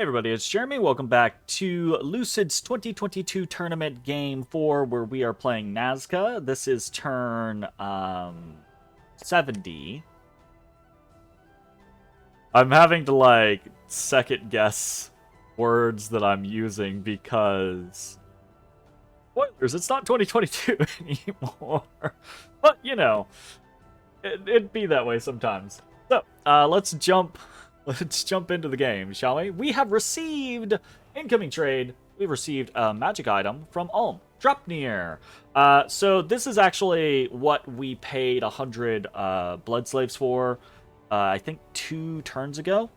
Everybody, it's Jeremy. Welcome back to Lucid's 2022 tournament game 4, where we are playing Nazca. This is turn 70. I'm having to second guess words that I'm using because spoilers, it's not 2022 anymore. But you know, it'd be that way sometimes. So let's jump into the game, shall we? We have received incoming trade. We've received a magic item from Ulm. Dropnir. So this is actually what we paid 100 blood slaves for. I think 2 turns ago.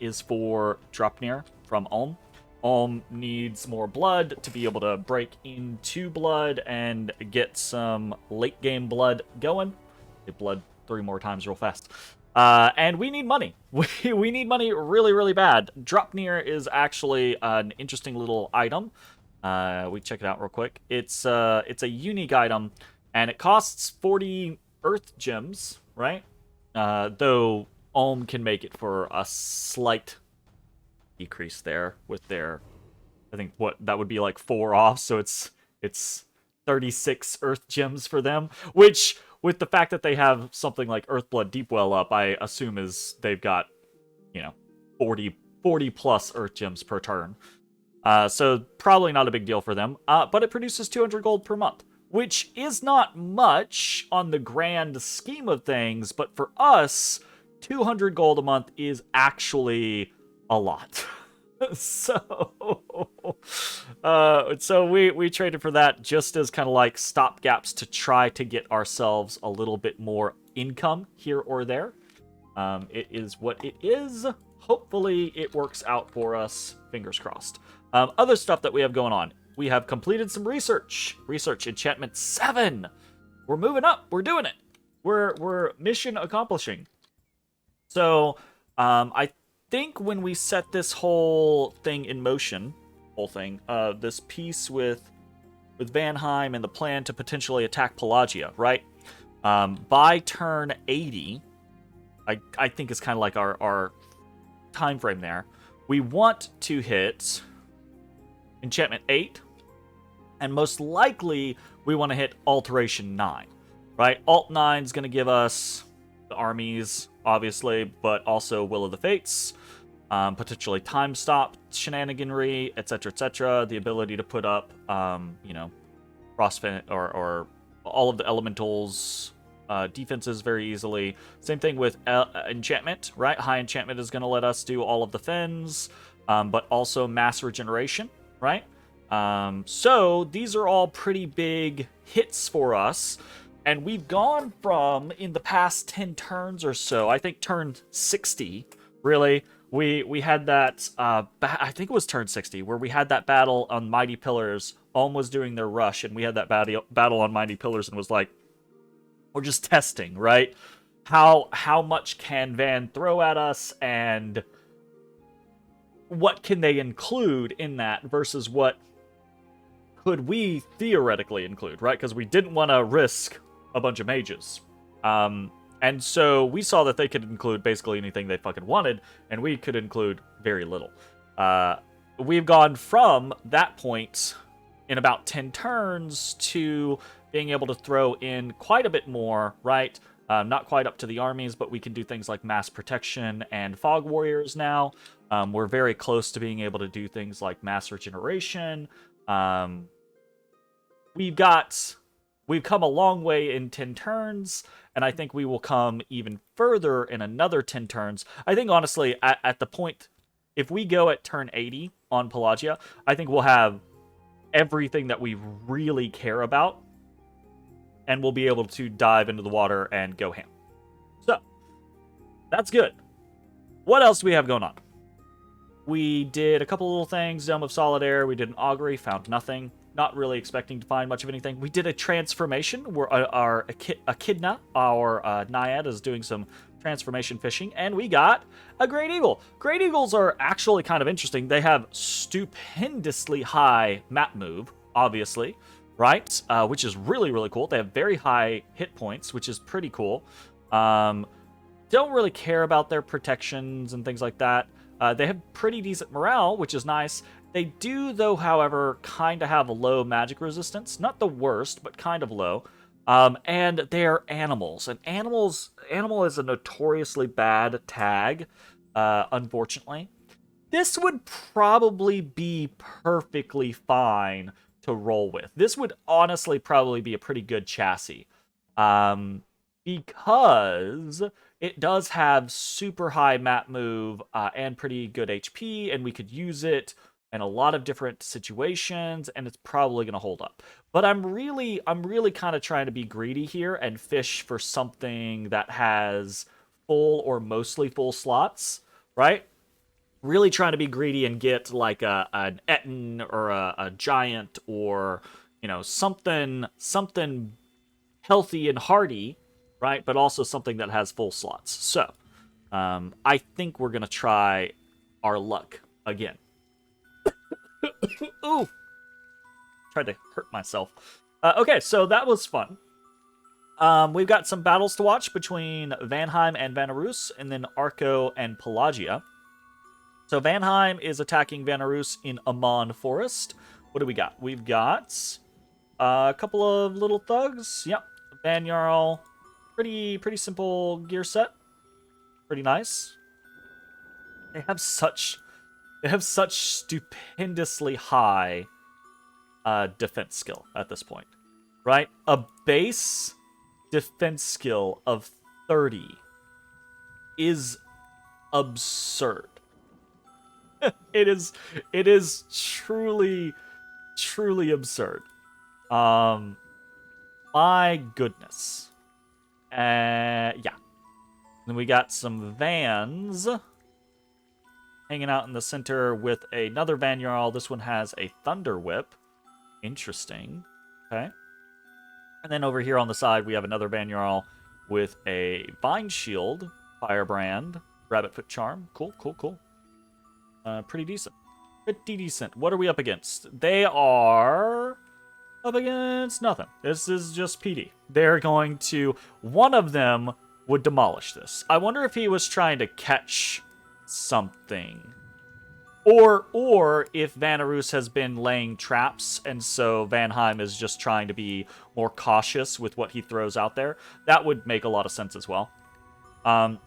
Is for Dropnir from Ulm. Ulm needs more blood to be able to break into blood and get some late game blood going. Get blood 3 more times real fast. And we need money. We need money really, really bad. Dropnir is actually an interesting little item. We check it out real quick. It's a unique item, and it costs 40 earth gems, right? Though Ulm can make it for a slight decrease there with their, I think what that would be like 4 off, so it's 36 earth gems for them, which, with the fact that they have something like Earthblood Deepwell up, I assume they've got, 40 plus Earth Gems per turn. So probably not a big deal for them. But it produces 200 gold per month, which is not much on the grand scheme of things, but for us, 200 gold a month is actually a lot. So we traded for that just as kind of like stopgaps to try to get ourselves a little bit more income here or there. It is what it is. Hopefully it works out for us. Fingers crossed. Other stuff that we have going on. We have completed some research. Research enchantment 7. We're moving up. We're doing it. We're mission accomplishing. So I think when we set this whole thing in motion, this piece with Vanheim and the plan to potentially attack Pelagia, right? By turn 80, I think is kind of like our time frame there. We want to hit enchantment 8, and most likely we want to hit alteration 9, right? Alt 9 is going to give us the armies, obviously, but also Will of the Fates. Potentially time stop shenaniganry, etc., the ability to put up, frostfin or all of the elementals defenses very easily. Same thing with enchantment, right? High enchantment is going to let us do all of the fins, but also mass regeneration, right? So these are all pretty big hits for us, and we've gone from, in the past 10 turns or so, I think turn 60, really. We had that, I think it was turn 60, where we had that battle on Mighty Pillars. Ulm was doing their rush, and we had that battle on Mighty Pillars, and was like, we're just testing, right? How much can Van throw at us, and what can they include in that versus what could we theoretically include, right? Because we didn't want to risk a bunch of mages. And so we saw that they could include basically anything they fucking wanted, and we could include very little. We've gone from that point in about 10 turns to being able to throw in quite a bit more, right? Not quite up to the armies, but we can do things like mass protection and fog warriors now. We're very close to being able to do things like mass regeneration. We've come a long way in 10 turns, and I think we will come even further in another 10 turns. I think, honestly, at the point, if we go at turn 80 on Pelagia, I think we'll have everything that we really care about, and we'll be able to dive into the water and go ham. So, that's good. What else do we have going on? We did a couple little things. Dome of Solid Air. We did an augury. Found nothing. Not really expecting to find much of anything. We did a transformation where our Echidna, our Naiad, is doing some transformation fishing, and we got a Great Eagle. Great Eagles are actually kind of interesting. They have stupendously high map move, obviously, right? Which is really, really cool. They have very high hit points, which is pretty cool. Don't really care about their protections and things like that. They have pretty decent morale, which is nice. They do, though, however, kind of have a low magic resistance. Not the worst, but kind of low. And they're animals. And animal is a notoriously bad tag, unfortunately. This would probably be perfectly fine to roll with. This would honestly probably be a pretty good chassis. Because it does have super high map move and pretty good HP, and we could use it in a lot of different situations, and it's probably going to hold up. But I'm really kind of trying to be greedy here and fish for something that has full or mostly full slots, right? Really trying to be greedy and get like an Etten or a Giant or something healthy and hardy, right? But also something that has full slots. So I think we're gonna try our luck again. Ooh, tried to hurt myself. Okay, so that was fun. We've got some battles to watch between Vanheim and Vanarus, and then Arco and Pelagia. So Vanheim is attacking Vanarus in Amon Forest. What do we got? We've got a couple of little thugs. Yep. Van Jarl. Pretty simple gear set. Pretty nice. They have such stupendously high defense skill at this point. Right? A base defense skill of 30 is absurd. It is truly absurd. My goodness. Yeah. Then we got some vans hanging out in the center with another Van Jarl. This one has a Thunder Whip. Interesting. Okay. And then over here on the side, we have another Van Jarl with a Vine Shield, Firebrand, Rabbitfoot Charm. Cool. Pretty decent. What are we up against? They are up against nothing. This is just PD. They're going to... One of them would demolish this. I wonder if he was trying to catch something. Or if Vanarus has been laying traps, and so Vanheim is just trying to be more cautious with what he throws out there. That would make a lot of sense as well. I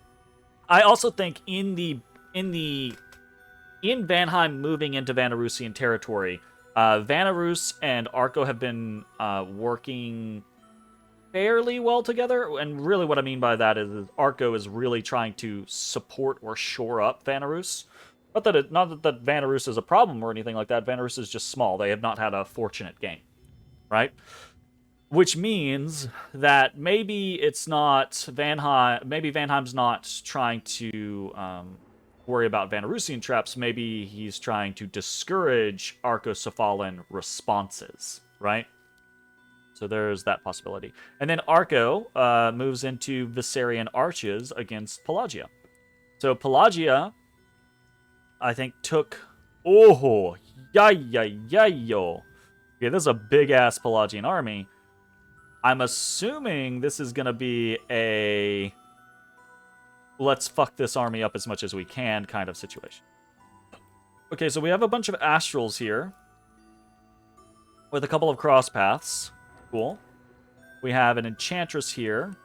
also think in Vanheim moving into Vanarusian territory, Vanarus and Arco have been working fairly well together, and really what I mean by that is Arco is really trying to support or shore up Vanarus. Not that Vanarus is a problem or anything like that. Vanarus is just small. They have not had a fortunate game, right? Which means that maybe it's not Vanheim. Maybe Vanheim's not trying to worry about Vanarusian traps. Maybe he's trying to discourage Arco-Cephalan responses, right? So there's that possibility. And then Arco moves into Viserion Arches against Pelagia. So Pelagia, I think, took... Oh, yo. Okay, this is a big-ass Pelagian army. I'm assuming this is going to be a... let's fuck this army up as much as we can kind of situation. Okay, so we have a bunch of Astrals here with a couple of cross paths. Cool. We have an Enchantress here,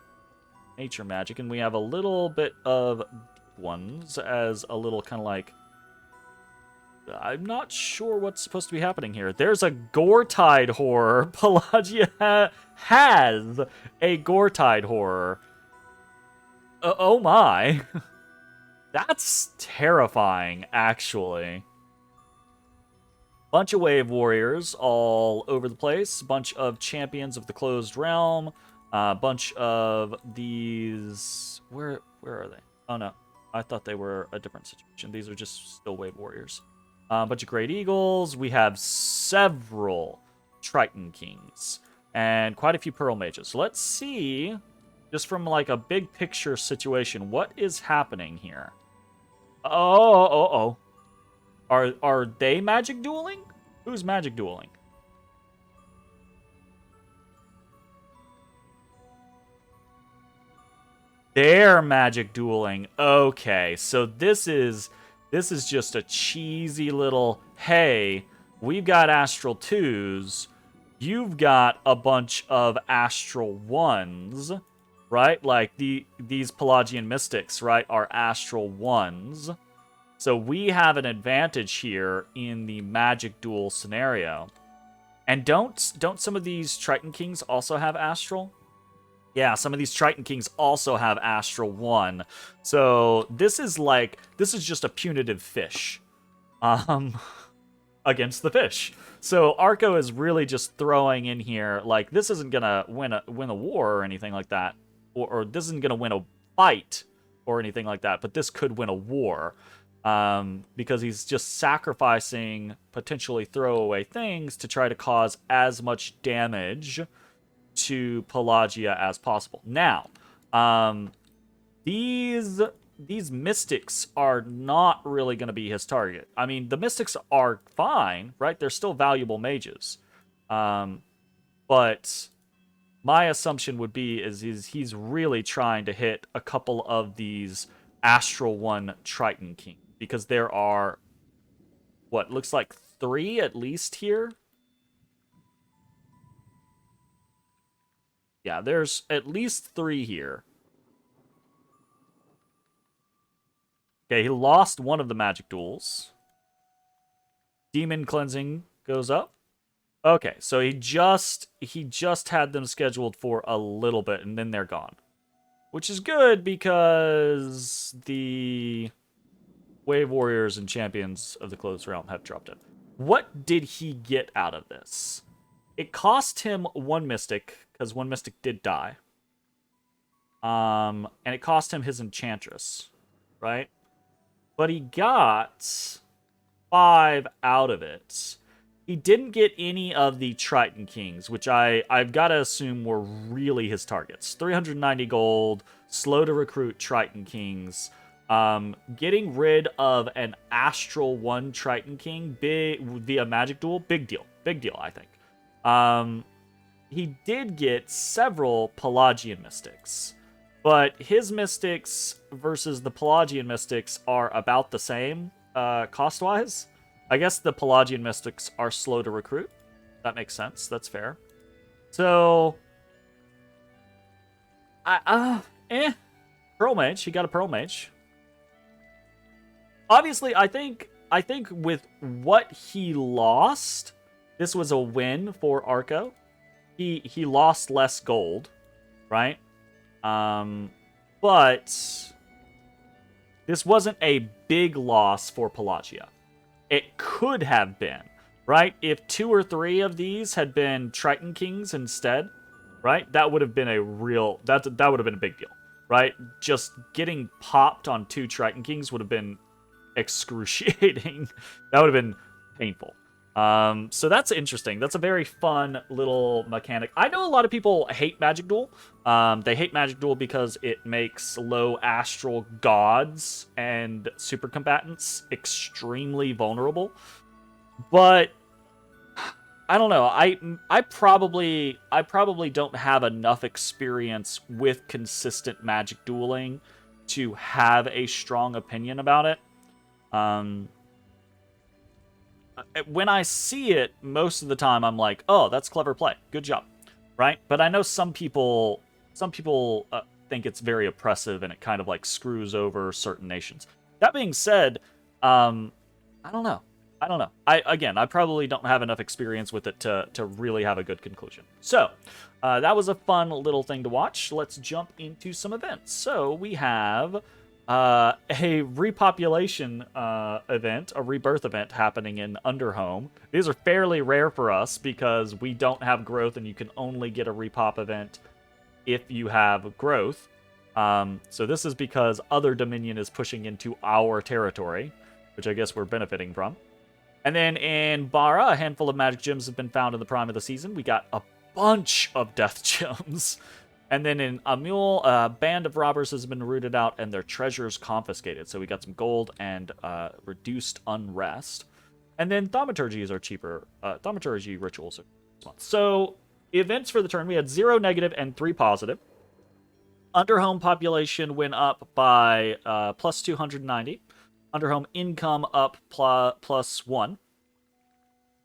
nature magic, and we have a little bit of deep ones as a little kind of like... I'm not sure what's supposed to be happening here. There's a Gore-Tide Horror. Pelagia has a Gore-Tide Horror. Oh my. That's terrifying, actually. Bunch of Wave Warriors all over the place. Bunch of Champions of the Closed Realm. Bunch of these... Where are they? Oh no. I thought they were a different situation. These are just still Wave Warriors. Bunch of Great Eagles. We have several Triton Kings. And quite a few Pearl Mages. So let's see... just from, like, a big picture situation, what is happening here? Oh. Are they magic dueling? Who's magic dueling? They're magic dueling. Okay, so this is This is just a cheesy little, hey, we've got Astral 2s, you've got a bunch of Astral 1s, right? Like these Pelagian Mystics, right, are Astral 1s. So we have an advantage here in the Magic Duel scenario. And don't some of these Triton Kings also have Astral? Yeah, some of these Triton Kings also have Astral 1. So this is just a punitive fish. Against the fish. So Arco is really just throwing in here, like, this isn't gonna win a war or anything like that. Or this isn't gonna win a fight or anything like that, but this could win a war. Because he's just sacrificing potentially throwaway things to try to cause as much damage to Pelagia as possible. Now, these Mystics are not really going to be his target. I mean, the Mystics are fine, right? They're still valuable mages. But my assumption would be is he's really trying to hit a couple of these Astral 1 Triton King. Because there are, what, looks like 3 at least here? Yeah, there's at least 3 here. Okay, he lost one of the magic duels. Demon Cleansing goes up. Okay, so he just had them scheduled for a little bit, and then they're gone. Which is good, because the Wave Warriors and Champions of the Closed Realm have dropped it. What did he get out of this? It cost him 1 Mystic, because 1 Mystic did die. And it cost him his Enchantress, right? But he got 5 out of it. He didn't get any of the Triton Kings, which I've got to assume were really his targets. 390 gold, slow to recruit Triton Kings. Getting rid of an Astral 1 Triton King via Magic Duel, big deal, I think. He did get several Pelagian Mystics, but his Mystics versus the Pelagian Mystics are about the same, cost-wise. I guess the Pelagian Mystics are slow to recruit. That makes sense, that's fair. So, Pearl Mage, he got a Pearl Mage. Obviously, I think with what he lost, this was a win for Arco. He lost less gold, right? But this wasn't a big loss for Pelagia. It could have been, right? If 2 or 3 of these had been Triton Kings instead, right? That would have been a real that would have been a big deal, right? Just getting popped on 2 Triton Kings would have been excruciating. That would have been painful. So that's interesting. That's a very fun little mechanic. I know a lot of people hate Magic Duel. They hate Magic Duel because it makes low astral gods and super combatants extremely vulnerable. But I don't know. I probably don't have enough experience with consistent Magic Dueling to have a strong opinion about it. When I see it, most of the time I'm like, oh, that's clever play. Good job. Right? But I know some people think it's very oppressive and it kind of like screws over certain nations. That being said, I don't know. I probably don't have enough experience with it to really have a good conclusion. So, that was a fun little thing to watch. Let's jump into some events. So, we have a repopulation event, a rebirth event happening in Underhome. These are fairly rare for us because we don't have growth and you can only get a repop event if you have growth. So this is because other Dominion is pushing into our territory, which I guess we're benefiting from. And then in Bara, a handful of magic gems have been found in the prime of the season. We got a bunch of death gems. And then in Amul, a band of robbers has been rooted out and their treasures confiscated. So we got some gold and reduced unrest. And then thaumaturgies are cheaper. Thaumaturgy rituals are this month. So events for the turn, we had 0 negative and 3 positive. Underhome population went up by plus 290. Underhome income up +1.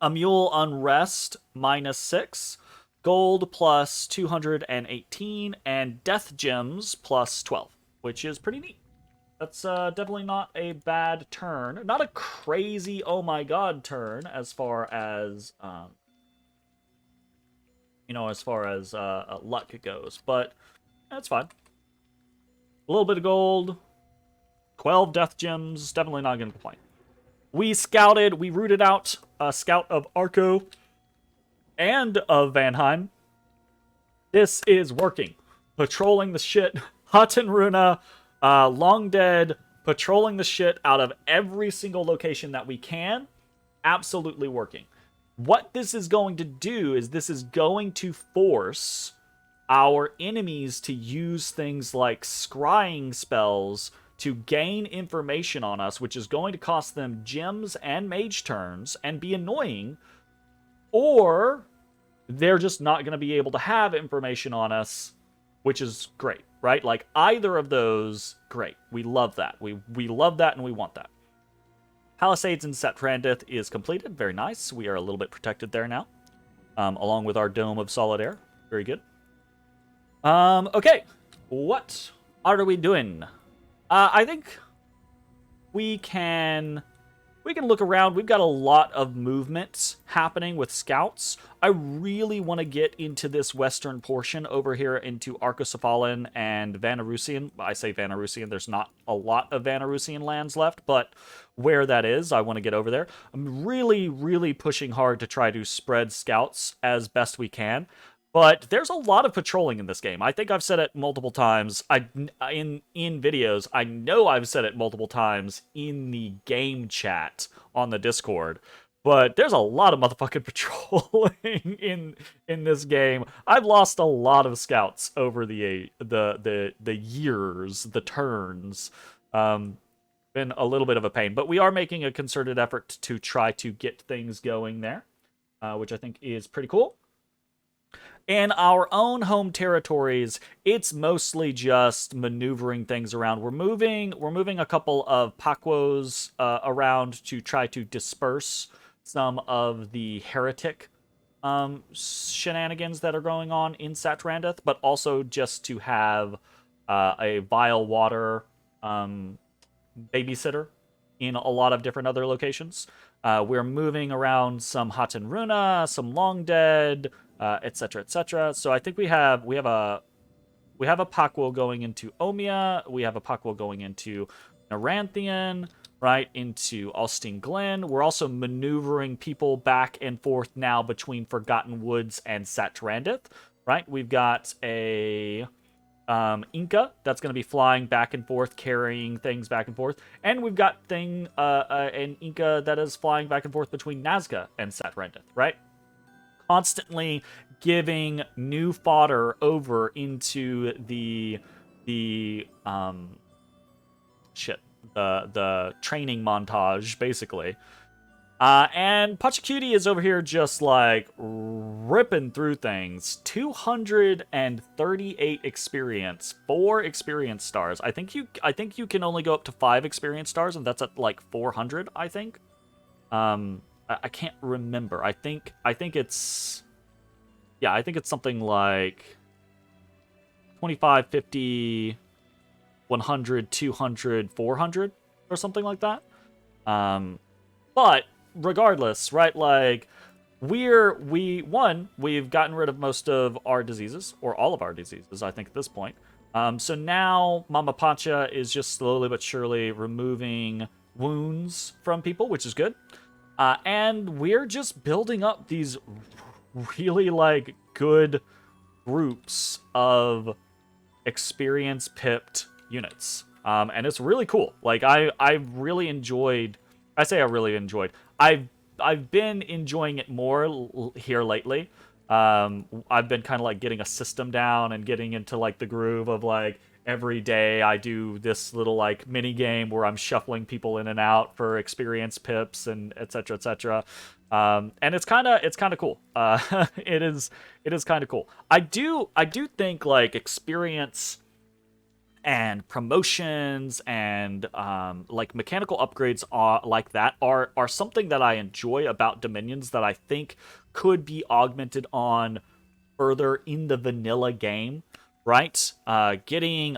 A mule unrest -6. Gold +218. And death gems +12, which is pretty neat. That's definitely not a bad turn. Not a crazy, oh my god turn as far as, luck goes. But that's fine. A little bit of gold. 12 death gems. Definitely not going to complain. We scouted, we rooted out a scout of Arco and of Vanheim. This is working. Patrolling the shit. Hatenruna, Long Dead, patrolling the shit out of every single location that we can. Absolutely working. What this is going to do is this is going to force our enemies to use things like scrying spells to gain information on us, which is going to cost them gems and mage turns and be annoying, or they're just not going to be able to have information on us, which is great, right? Like, either of those, great. We love that. We love that and we want that. Palisades in Satrandith is completed. Very nice. We are a little bit protected there now, along with our Dome of Solid Air. Very good. Okay. What are we doing? I think we can look around. We've got a lot of movement happening with scouts. I really want to get into this western portion over here into Arcocephalan and Vanarusian. I say Vanarusian. There's not a lot of Vanarusian lands left, but where that is, I want to get over there. I'm really, really pushing hard to try to spread scouts as best we can. But there's a lot of patrolling in this game. I think I've said it multiple times in videos. I know I've said it multiple times in the game chat on the Discord. But there's a lot of motherfucking patrolling in this game. I've lost a lot of scouts over the years, the turns. Been a little bit of a pain, but we are making a concerted effort to try to get things going there, which I think is pretty cool. In our own home territories, it's mostly just maneuvering things around. We're moving a couple of Paquos around to try to disperse some of the heretic shenanigans that are going on in Satrandith, but also just to have a vile water babysitter in a lot of different other locations. We're moving around some Hatenruna, some Long Dead, etc., etc. So I think we have a Paquo going into Omia. We have a Paquo going into Naranthian, right, into Alstein Glen. We're also maneuvering people back and forth now between Forgotten Woods and Satrandith, right? We've got a Inca that's going to be flying back and forth, carrying things back and forth. And we've got an Inca that is flying back and forth between Nazca and Satrandith, right? Constantly giving new fodder over into the training montage, basically. And Pachacuti is over here just like ripping through things. 238 experience, 4 experience stars. I think you can only go up to 5 experience stars, and that's at like 400, I think. I can't remember. I think it's something like 25, 50, 100, 200, 400 or something like that. But regardless, right? Like we've gotten rid of most of our diseases, or all of our diseases, I think at this point. So now Mama Pancha is just slowly but surely removing wounds from people, which is good. And we're just building up these really, like, good groups of experience-pipped units. And it's really cool. Like, I really enjoyed... I say I really enjoyed. I've been enjoying it more here lately. I've been kind of, like, getting a system down and getting into, like, the groove of, like, every day I do this little like mini game where I'm shuffling people in and out for experience pips and etc. etc. And it's kind of cool. It is kind of cool. I do think like experience and promotions and like mechanical upgrades are like that are something that I enjoy about Dominions that I think could be augmented on further in the vanilla game, right? Getting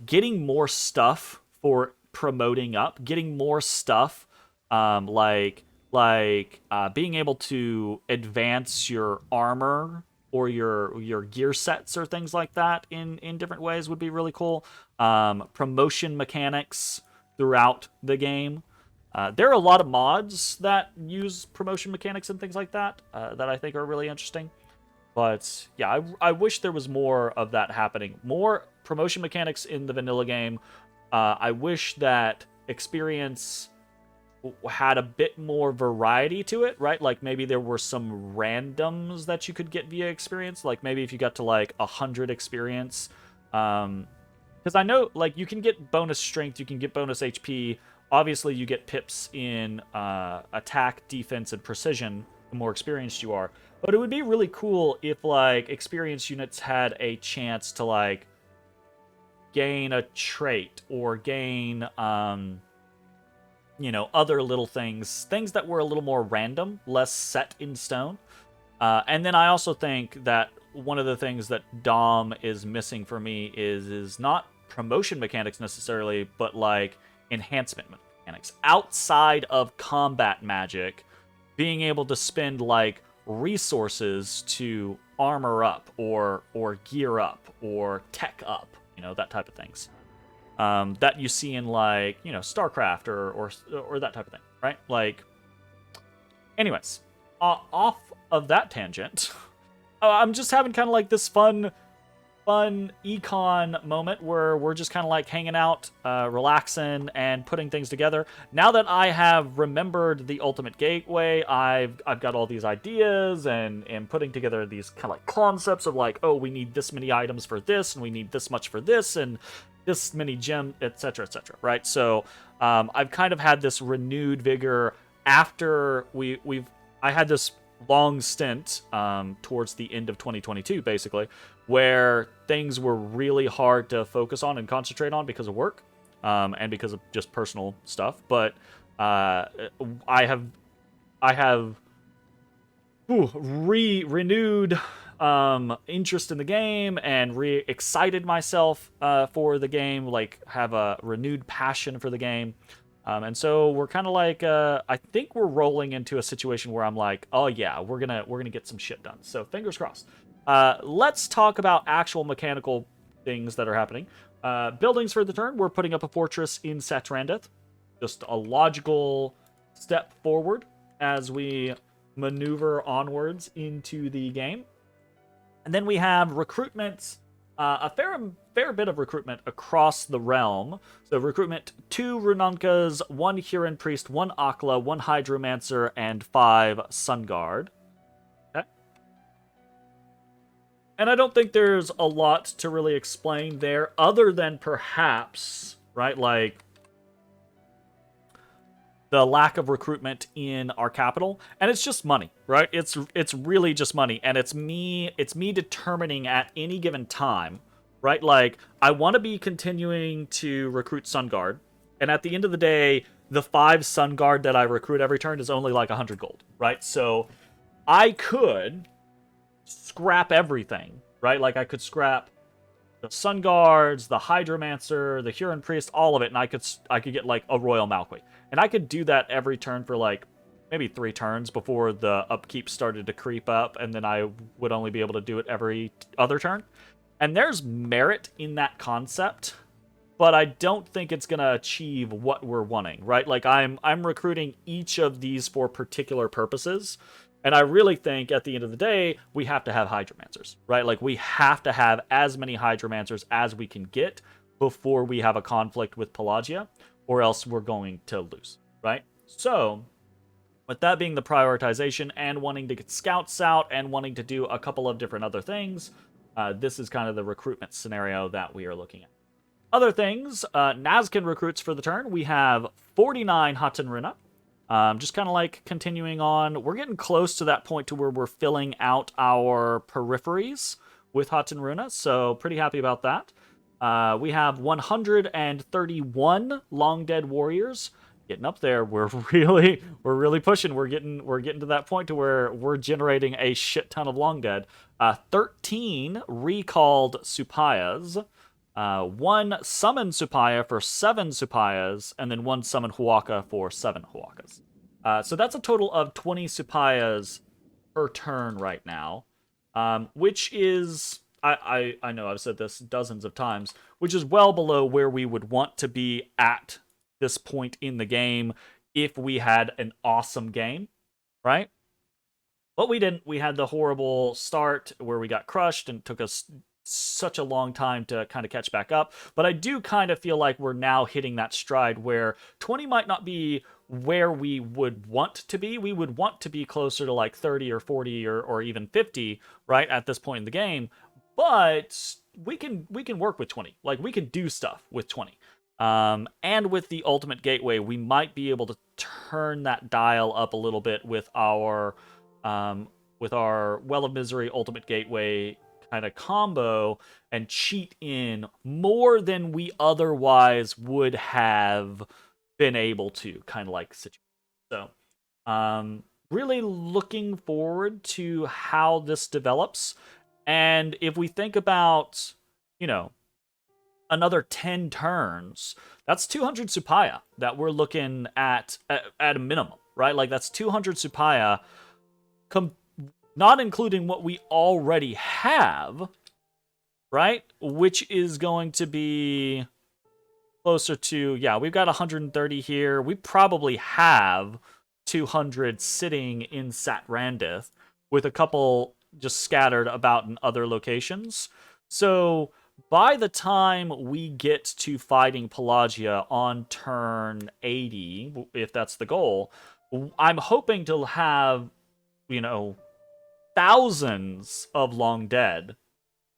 getting more stuff for promoting up, getting more stuff, being able to advance your armor or your gear sets or things like that in different ways would be really cool. Promotion mechanics throughout the game. There are a lot of mods that use promotion mechanics and things like that that I think are really interesting. But yeah, I wish there was more of that happening. More promotion mechanics in the vanilla game. I wish that experience had a bit more variety to it, right? Like maybe there were some randoms that you could get via experience. Like maybe if you got to like 100 experience, because I know like you can get bonus strength, you can get bonus HP. Obviously, you get pips in attack, defense, and precision the more experienced you are. But it would be really cool if like experienced units had a chance to like gain a trait or gain other little things that were a little more random, less set in stone. And then I also think that one of the things that Dom is missing for me is not promotion mechanics necessarily, but like enhancement mechanics outside of combat magic, being able to spend like resources to armor up or gear up or tech up, that type of things. That you see in like StarCraft or that type of thing, right? Like, anyways, off of that tangent, I'm just having kind of like this fun econ moment where we're just kind of like hanging out, relaxing, and putting things together. Now that I have remembered the Ultimate Gateway, I've got all these ideas and putting together these kind of like concepts of like, oh, we need this many items for this, and we need this much for this, and this many gem, etc., right? So I've kind of had this renewed vigor after I had this long stint towards the end of 2022, basically, where things were really hard to focus on and concentrate on because of work and because of just personal stuff. But I have renewed interest in the game and excited myself for the game, like have a renewed passion for the game. And so we're kind of like, I think we're rolling into a situation where I'm like, oh yeah, we're gonna get some shit done. So fingers crossed. Let's talk about actual mechanical things that are happening. Buildings for the turn. We're putting up a fortress in Satrandeth. Just a logical step forward as we maneuver onwards into the game. And then we have recruitment, a fair bit of recruitment across the realm. So recruitment 2 Runankas, 1 Huron Priest, 1 Akla, 1 Hydromancer, and 5 Sun Guard. Okay. And I don't think there's a lot to really explain there, other than perhaps, right, like the lack of recruitment in our capital, and it's just money, right? It's really just money, and it's me determining at any given time, right? Like, I want to be continuing to recruit Sun Guard, and at the end of the day, the 5 Sun Guard that I recruit every turn is only like 100 gold, right? So I could scrap everything, right? Like, I could scrap the Sun Guards, the Hydromancer, the Huron Priest, all of it, and I could get like a Royal Malquis. And I could do that every turn for like maybe 3 turns before the upkeep started to creep up, and then I would only be able to do it every other turn. And there's merit in that concept, but I don't think it's gonna achieve what we're wanting, right? Like I'm recruiting each of these for particular purposes. And I really think at the end of the day, we have to have Hydromancers, right? Like we have to have as many Hydromancers as we can get before we have a conflict with Pelagia, or else we're going to lose, right? So, with that being the prioritization and wanting to get scouts out and wanting to do a couple of different other things, this is kind of the recruitment scenario that we are looking at. Other things, Nazcan recruits for the turn. We have 49 Hatenruna. Just kind of like continuing on. We're getting close to that point to where we're filling out our peripheries with Hatenruna, so pretty happy about that. We have 131 long dead warriors. Getting up there, we're really pushing. We're getting to that point to where we're generating a shit ton of long dead. 13 recalled Supayas. One summoned Supaya for 7 Supayas, and then one summoned Huaka for 7 Huakas. So that's a total of 20 Supayas per turn right now, which is, I know I've said this dozens of times, which is well below where we would want to be at this point in the game if we had an awesome game, right? But we didn't. We had the horrible start where we got crushed and it took us such a long time to kind of catch back up. But I do kind of feel like we're now hitting that stride where 20 might not be where we would want to be. We would want to be closer to like 30 or 40 or even 50, right, at this point in the game. But we can work with 20. Like, we can do stuff with 20. And with the Ultimate Gateway, we might be able to turn that dial up a little bit with our Well of Misery Ultimate Gateway kind of combo and cheat in more than we otherwise would have been able to, kind of like situation. So, really looking forward to how this develops. And if we think about, another 10 turns, that's 200 Supaya that we're looking at a minimum, right? Like, that's 200 Supaya, not including what we already have, right? Which is going to be closer to, yeah, we've got 130 here. We probably have 200 sitting in Satrandith, with a couple just scattered about in other locations. So by the time we get to fighting Pelagia on turn 80, if that's the goal, I'm hoping to have, thousands of long dead,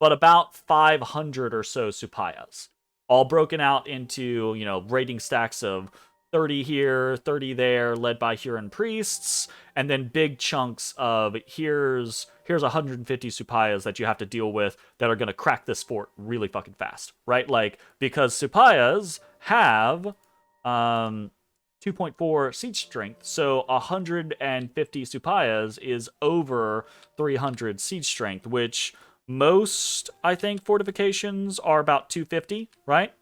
but about 500 or so Supayas, all broken out into, rating stacks of 30 here, 30 there, led by Huron priests, and then big chunks of here's 150 Supayas that you have to deal with that are going to crack this fort really fucking fast, right? Like, because Supayas have 2.4 siege strength, so 150 Supayas is over 300 siege strength, which most, I think, fortifications are about 250, right?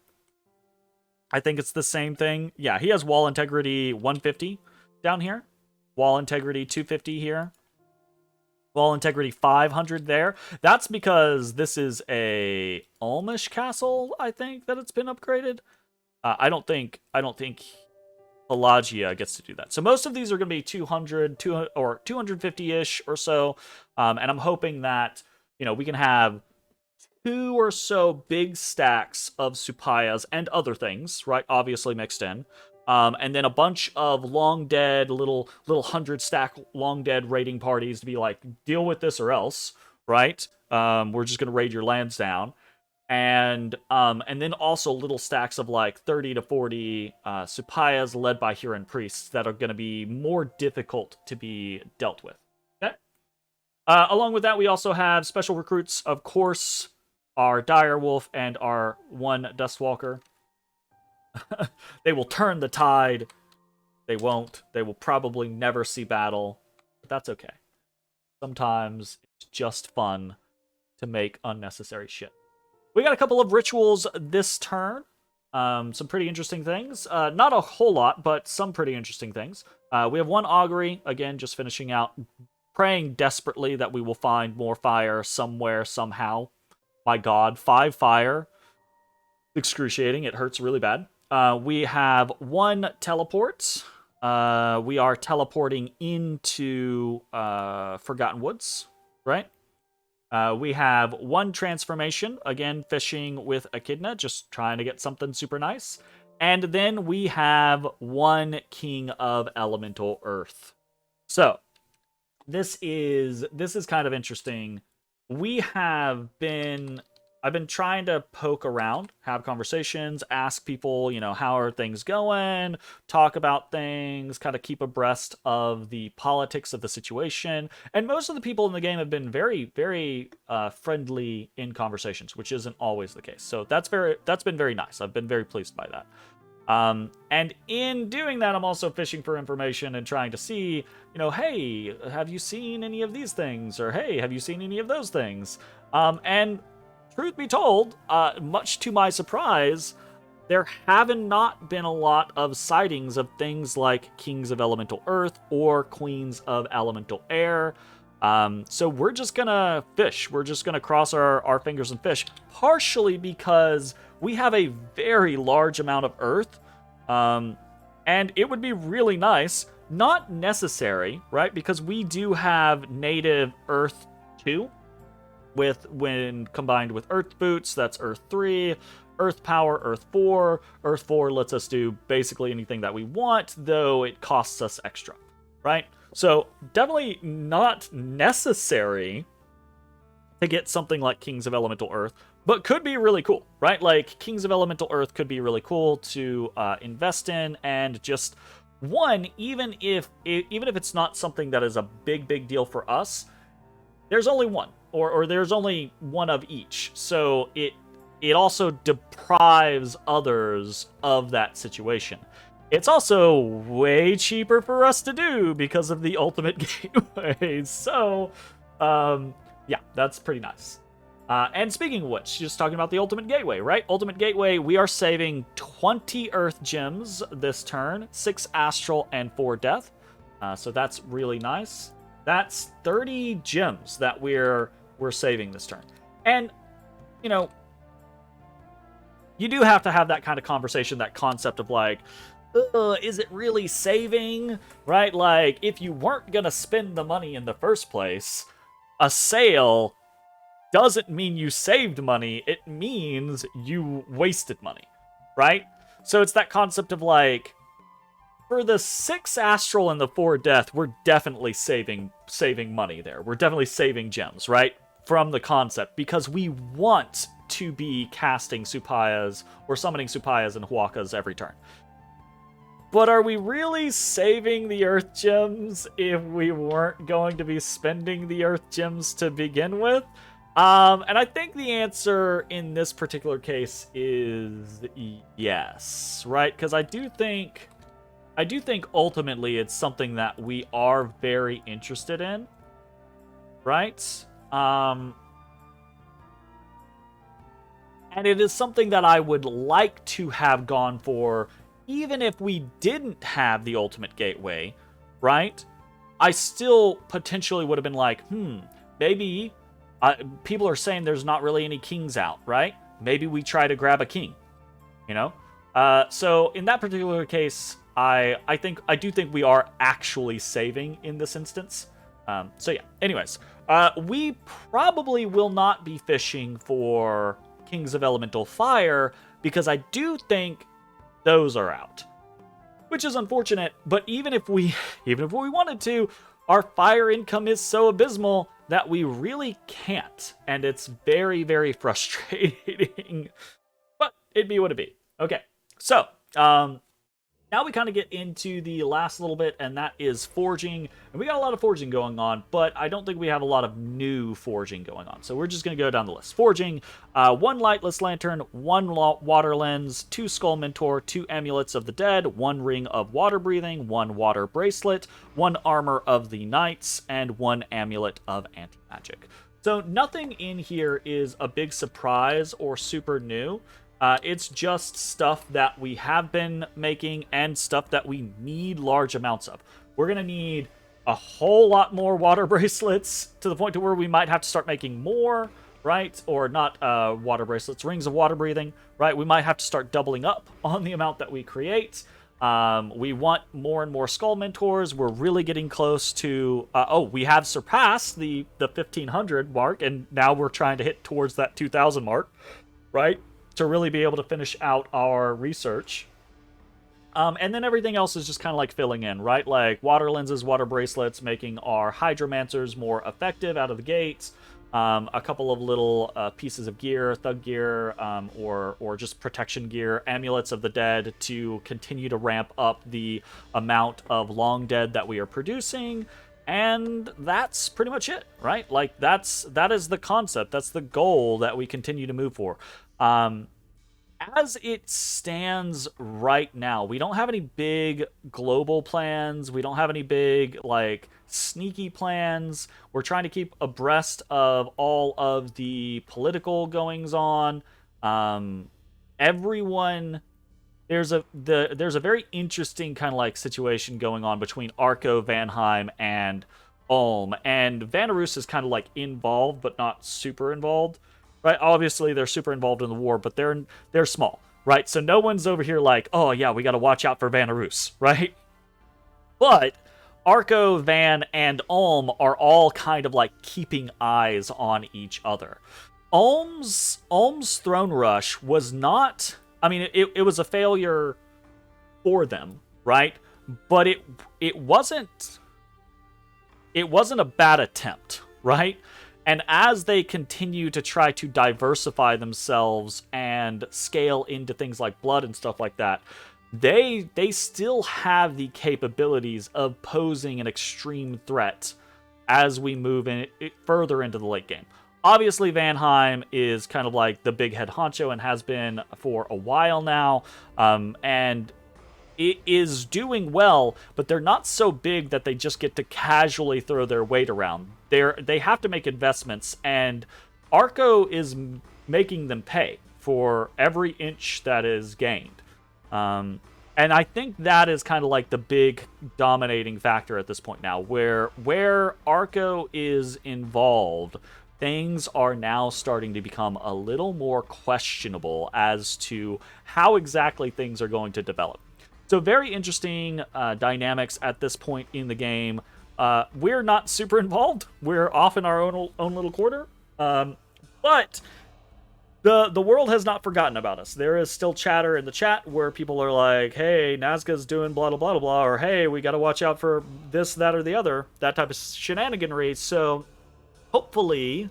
I think it's the same thing. Yeah, he has wall integrity 150 down here. Wall integrity 250 here. Wall integrity 500 there. That's because this is a Almish castle, I think, that it's been upgraded. I don't think Pelagia gets to do that. So most of these are going to be 200 or 250-ish or so. And I'm hoping that, we can have 2 or so big stacks of Supayas and other things, right? Obviously mixed in. And then a bunch of long dead, little 100-stack long dead raiding parties to be like, deal with this or else, right? We're just going to raid your lands down. And then also little stacks of like 30 to 40 Supayas led by Huron priests that are going to be more difficult to be dealt with. Okay? Along with that, we also have special recruits, of course, our Direwolf and our one Dustwalker. They will turn the tide. They won't. They will probably never see battle. But that's okay. Sometimes it's just fun to make unnecessary shit. We got a couple of rituals this turn. Some pretty interesting things. Not a whole lot, but some pretty interesting things. We have one augury, again, just finishing out, praying desperately that we will find more fire somewhere, somehow. My god, 5 fire. Excruciating, it hurts really bad. We have one teleport. We are teleporting into Forgotten Woods, right? We have one transformation, again, fishing with Echidna, just trying to get something super nice. And then we have one King of Elemental Earth. So, this is kind of interesting. We have been I've been trying to poke around, have conversations, ask people, how are things going, talk about things, kind of keep abreast of the politics of the situation. And most of the people in the game have been very, very friendly in conversations, which isn't always the case. So that's been very nice. I've been very pleased by that. And in doing that, I'm also fishing for information and trying to see, hey, have you seen any of these things? Or hey, have you seen any of those things? And truth be told, much to my surprise, there haven't not been a lot of sightings of things like Kings of Elemental Earth or Queens of Elemental Air. So we're just gonna fish. We're just gonna cross our fingers and fish, partially because we have a very large amount of Earth, and it would be really nice, not necessary, right? Because we do have native Earth 2, when combined with Earth Boots, that's Earth 3, Earth Power, Earth 4. Earth 4 lets us do basically anything that we want, though it costs us extra, right? So definitely not necessary to get something like Kings of Elemental Earth, but could be really cool, right? Like, Kings of Elemental Earth could be really cool to invest in, and just one, even if it's not something that is a big deal for us, there's only one, or there's only one of each, so it also deprives others of that situation. It's also way cheaper for us to do because of the ultimate gateway. So, yeah, that's pretty nice. And speaking of which, just talking about the ultimate gateway, right? Ultimate gateway, we are saving 20 Earth gems this turn, 6 Astral and 4 Death. So that's really nice. That's 30 gems that we're saving this turn. And, you do have to have that kind of conversation, that concept of like, is it really saving, right? Like, if you weren't gonna spend the money in the first place, a sale doesn't mean you saved money, it means you wasted money, right? So it's that concept of like, for the 6 Astral and the 4 Death, we're definitely saving money there. We're definitely saving gems, right? From the concept, because we want to be casting Supayas or summoning Supayas and Huacas every turn. But are we really saving the Earth Gems if we weren't going to be spending the Earth Gems to begin with? And I think the answer in this particular case is yes, right? Because I do think ultimately it's something that we are very interested in, right? And it is something that I would like to have gone for, even if we didn't have the ultimate gateway, right? I still potentially would have been like, maybe people are saying there's not really any kings out, right? Maybe we try to grab a king, So in that particular case, I do think we are actually saving in this instance. So yeah, anyways, we probably will not be fishing for Kings of Elemental Fire, because I do think those are out, which is unfortunate. But even if we wanted to, our fire income is so abysmal that we really can't, and it's very, very frustrating. But it'd be what it be. Okay, so now we kind of get into the last little bit, and that is forging. And we got a lot of forging going on, but I don't think we have a lot of new forging going on. So we're just going to go down the list. Forging, 1 Lightless Lantern, 1 Water Lens, 2 Skull Mentor, 2 Amulets of the Dead, 1 Ring of Water Breathing, 1 Water Bracelet, 1 Armor of the Knights, and 1 Amulet of Anti-Magic. So nothing in here is a big surprise or super new. It's just stuff that we have been making and stuff that we need large amounts of. We're going to need a whole lot more water bracelets, to the point to where we might have to start making more, right? Or not water bracelets, rings of water breathing, right? We might have to start doubling up on the amount that we create. We want more and more Skull Mentors. We're really getting close to... we have surpassed the 1,500 mark, and now we're trying to hit towards that 2,000 mark, right? To really be able to finish out our research. And then everything else is just kind of like filling in, right? Like water lenses, water bracelets, making our hydromancers more effective out of the gates. a couple of little pieces of gear, thug gear, or just protection gear, amulets of the dead to continue to ramp up the amount of long dead that we are producing, and that's pretty much it, right? Like that is the concept, that's the goal that we continue to move for. As it stands right now, we don't have any big global plans. We don't have any big, like, sneaky plans. We're trying to keep abreast of all of the political goings on. Everyone, there's a very interesting kind of like situation going on between Arco, Vanheim, and Ulm. And Vanarus is kind of like involved, but not super involved. Right, obviously they're super involved in the war, but they're small, right? So no one's over here like, oh yeah, we got to watch out for Vanarus, right? But Arco, Van, and Ulm are all kind of like keeping eyes on each other. Ulm's throne rush was not, I mean, it was a failure for them, right? But it wasn't a bad attempt, right? And as they continue to try to diversify themselves and scale into things like blood and stuff like that, they still have the capabilities of posing an extreme threat as we move further into the late game. Obviously, Vanheim is kind of like the big head honcho and has been for a while now, and it is doing well, but they're not so big that they just get to casually throw their weight around. They have to make investments, and Arco is making them pay for every inch that is gained. And I think that is kind of like the big dominating factor at this point now, where Arco is involved, things are now starting to become a little more questionable as to how exactly things are going to develop. So very interesting dynamics at this point in the game. We're not super involved. We're off in our own little quarter. But the world has not forgotten about us. There is still chatter in the chat where people are like, hey, Nazca's doing blah, blah, blah, blah, or hey, we got to watch out for this, that, or the other. That type of shenaniganry. So hopefully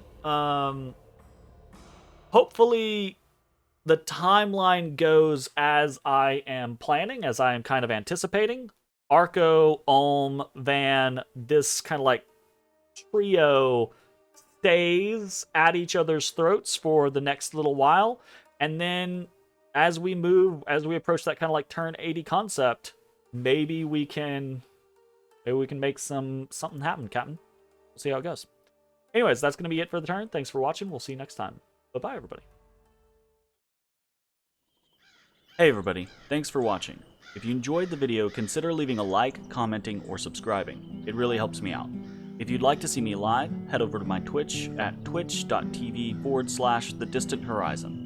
the timeline goes as I am planning, as I am kind of anticipating. Arco, Ulm, Van, this kind of like trio stays at each other's throats for the next little while. And then as we approach that kind of like turn 80 concept, maybe we can make something happen, Captain. We'll see how it goes. Anyways, that's going to be it for the turn. Thanks for watching. We'll see you next time. Bye-bye, everybody. Hey everybody, thanks for watching. If you enjoyed the video, consider leaving a like, commenting, or subscribing. It really helps me out. If you'd like to see me live, head over to my Twitch at twitch.tv/thedistanthorizon.